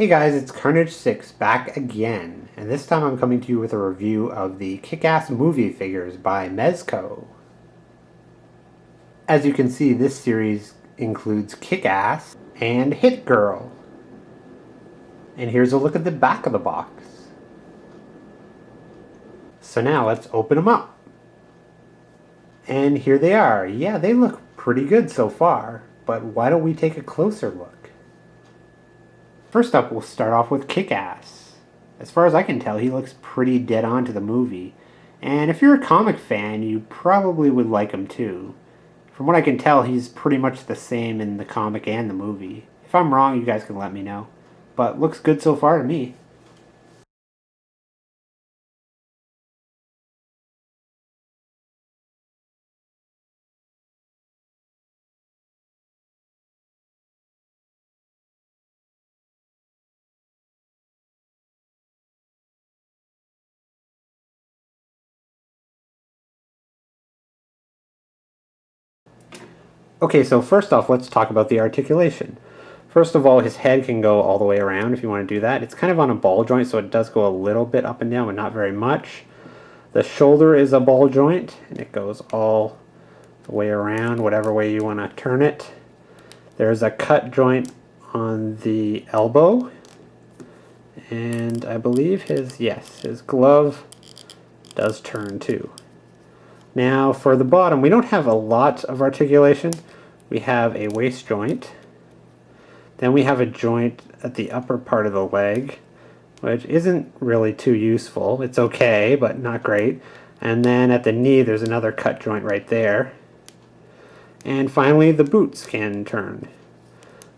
Hey guys, it's Carnage6 back again, and this time I'm coming to you with a review of the Kick-Ass movie figures by Mezco. As you can see, this series includes Kick-Ass and Hit Girl. And here's a look at the back of the box. So now let's open them up. And here they are. Yeah, they look pretty good so far, but why don't we take a closer look? First up, we'll start off with Kick-Ass. As far as I can tell, he looks pretty dead on to the movie. And if you're a comic fan, you probably would like him too. From what I can tell, he's pretty much the same in the comic and the movie. If I'm wrong, you guys can let me know. But looks good so far to me. Okay, so first off, let's talk about the articulation. First of all, his head can go all the way around if you want to do that. It's kind of on a ball joint, so it does go a little bit up and down, but not very much. The shoulder is a ball joint, and it goes all the way around, whatever way you want to turn it. There's a cut joint on the elbow, and I believe his glove does turn too. Now for the bottom, we don't have a lot of articulation. We have a waist joint. Then we have a joint at the upper part of the leg, which isn't really too useful. It's okay, but not great. And then at the knee, there's another cut joint right there. And finally, the boots can turn.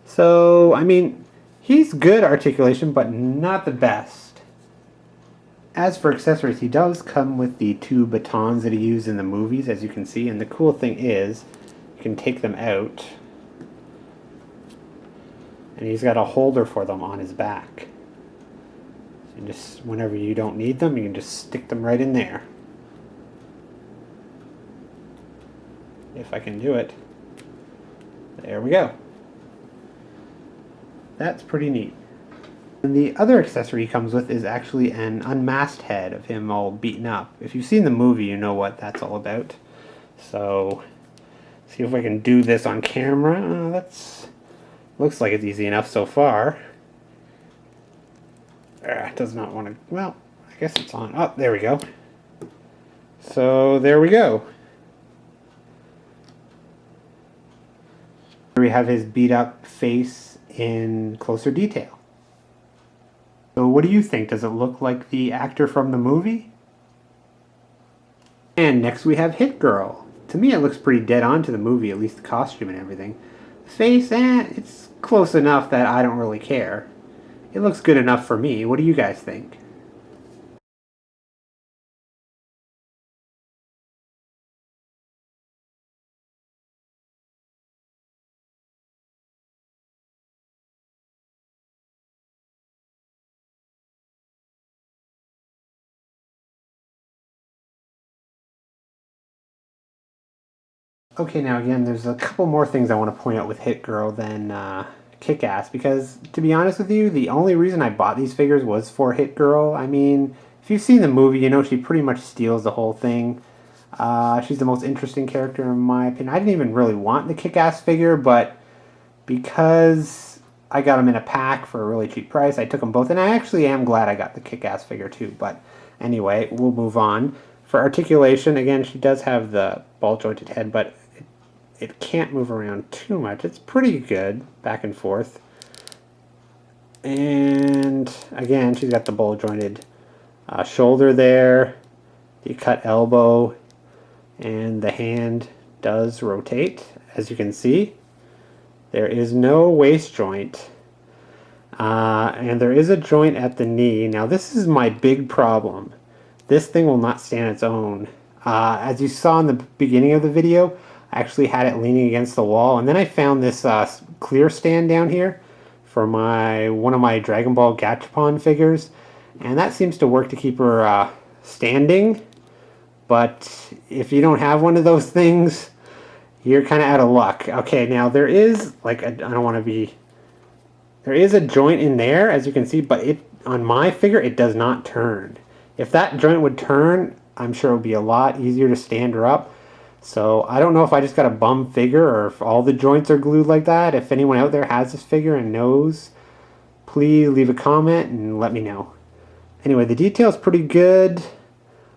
So, I mean, he's good articulation, but not the best. As for accessories, he does come with the two batons that he used in the movies, as you can see. And the cool thing is, you can take them out. And he's got a holder for them on his back. And just whenever you don't need them, you can just stick them right in there. If I can do it. There we go. That's pretty neat. And the other accessory he comes with is actually an unmasked head of him all beaten up. If you've seen the movie, you know what that's all about. So, see if I can do this on camera. That's looks like it's easy enough so far. It does not want to... Well, I guess it's on. Oh, there we go. So, there we go. Here we have his beat up face in closer detail. So what do you think? Does it look like the actor from the movie? And next we have Hit Girl. To me it looks pretty dead on to the movie, at least the costume and everything. The face, it's close enough that I don't really care. It looks good enough for me. What do you guys think? Okay, now again, there's a couple more things I want to point out with Hit Girl than Kick-Ass, because to be honest with you, the only reason I bought these figures was for Hit Girl. I mean, if you've seen the movie, you know she pretty much steals the whole thing. She's the most interesting character in my opinion. I didn't even really want the Kick-Ass figure, but because I got them in a pack for a really cheap price, I took them both, and I actually am glad I got the Kick-Ass figure too. But anyway, we'll move on. For articulation, again, she does have the ball-jointed head, but it can't move around too much. It's pretty good, back and forth. And again, she's got the ball-jointed shoulder there, the cut elbow, and the hand does rotate, as you can see. There is no waist joint, and there is a joint at the knee. Now this is my big problem. This thing will not stand its own. As you saw in the beginning of the video, I actually had it leaning against the wall, and then I found this clear stand down here for one of my Dragon Ball Gachapon figures, and that seems to work to keep her standing. But if you don't have one of those things, you're kind of out of luck. Okay, now there is, like, I don't want to be There is a joint in there, as you can see, but on my figure, it does not turn. If that joint would turn, I'm sure it would be a lot easier to stand her up. So I don't know if I just got a bum figure or if all the joints are glued like that. If anyone out there has this figure and knows, please leave a comment and let me know. Anyway, the detail's pretty good.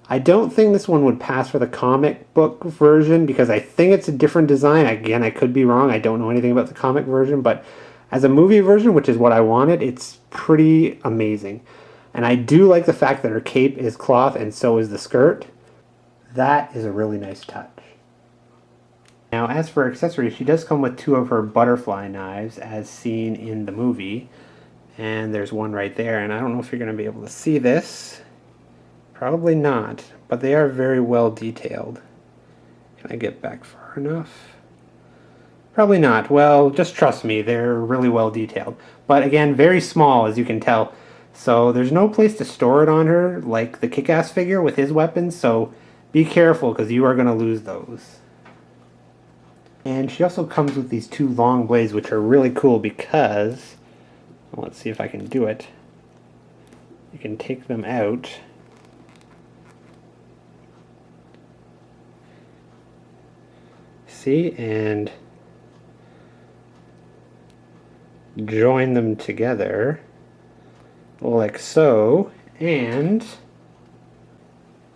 I don't think this one would pass for the comic book version because I think it's a different design. Again, I could be wrong. I don't know anything about the comic version, but as a movie version, which is what I wanted, it's pretty amazing. And I do like the fact that her cape is cloth and so is the skirt. That is a really nice touch. Now, as for accessories, she does come with 2 of her butterfly knives as seen in the movie. And there's one right there, and I don't know if you're going to be able to see this. Probably not, but they are very well detailed. Can I get back far enough? Probably not. Well, just trust me, they're really well detailed. But again, very small, as you can tell. So there's no place to store it on her, like the Kick-Ass figure with his weapons, so be careful, because you are going to lose those. And she also comes with these 2 long blades, which are really cool because, well, let's see if I can do it. You can take them out. See, and join them together like so, and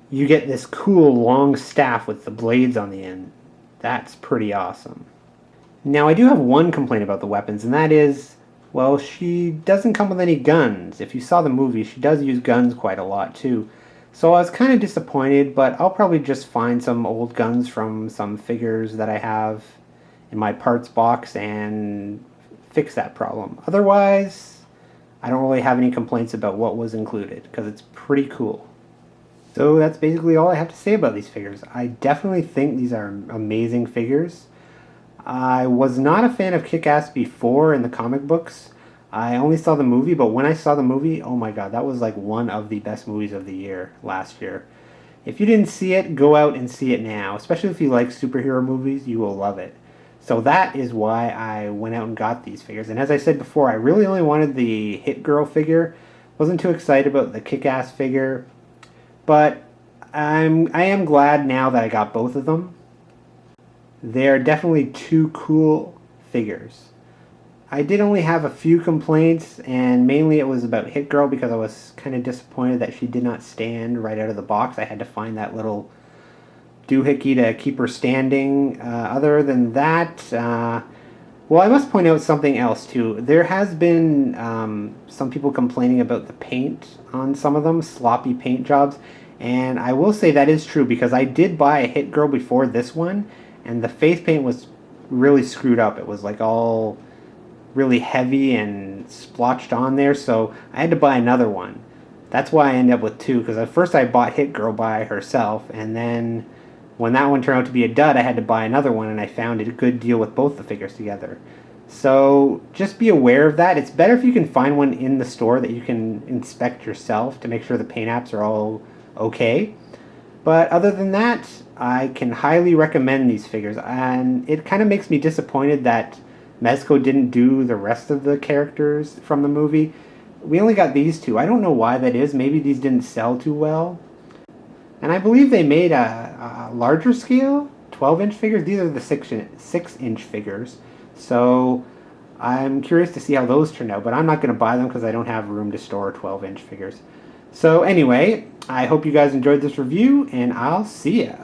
you get this cool long staff with the blades on the end. That's pretty awesome. Now, I do have one complaint about the weapons, and that is, well, she doesn't come with any guns. If you saw the movie, she does use guns quite a lot too. So I was kind of disappointed, but I'll probably just find some old guns from some figures that I have in my parts box and fix that problem. Otherwise, I don't really have any complaints about what was included, because it's pretty cool. So that's basically all I have to say about these figures. I definitely think these are amazing figures. I was not a fan of Kick-Ass before in the comic books. I only saw the movie, but when I saw the movie, oh my god, that was like one of the best movies of the year last year. If you didn't see it, go out and see it now. Especially if you like superhero movies, you will love it. So that is why I went out and got these figures. And as I said before, I really only wanted the Hit Girl figure. Wasn't too excited about the Kick-Ass figure. But I am glad now that I got both of them. They're definitely 2 cool figures. I did only have a few complaints, and mainly it was about Hit Girl because I was kind of disappointed that she did not stand right out of the box. I had to find that little doohickey to keep her standing. Other than that, well, I must point out something else too. There has been some people complaining about the paint on some of them, sloppy paint jobs, and I will say that is true because I did buy a Hit Girl before this one, and the face paint was really screwed up. It was like all really heavy and splotched on there, so I had to buy another one. That's why I ended up with 2, because at first I bought Hit Girl by herself, and then when that one turned out to be a dud, I had to buy another one, and I found it a good deal with both the figures together. So just be aware of that. It's better if you can find one in the store that you can inspect yourself to make sure the paint apps are all okay. But other than that, I can highly recommend these figures, and it kind of makes me disappointed that Mezco didn't do the rest of the characters from the movie. We only got these 2. I don't know why that is. Maybe these didn't sell too well. And I believe they made a larger scale 12-inch figures. These are the 6-inch figures. So I'm curious to see how those turn out. But I'm not going to buy them because I don't have room to store 12-inch figures. So anyway, I hope you guys enjoyed this review, and I'll see ya.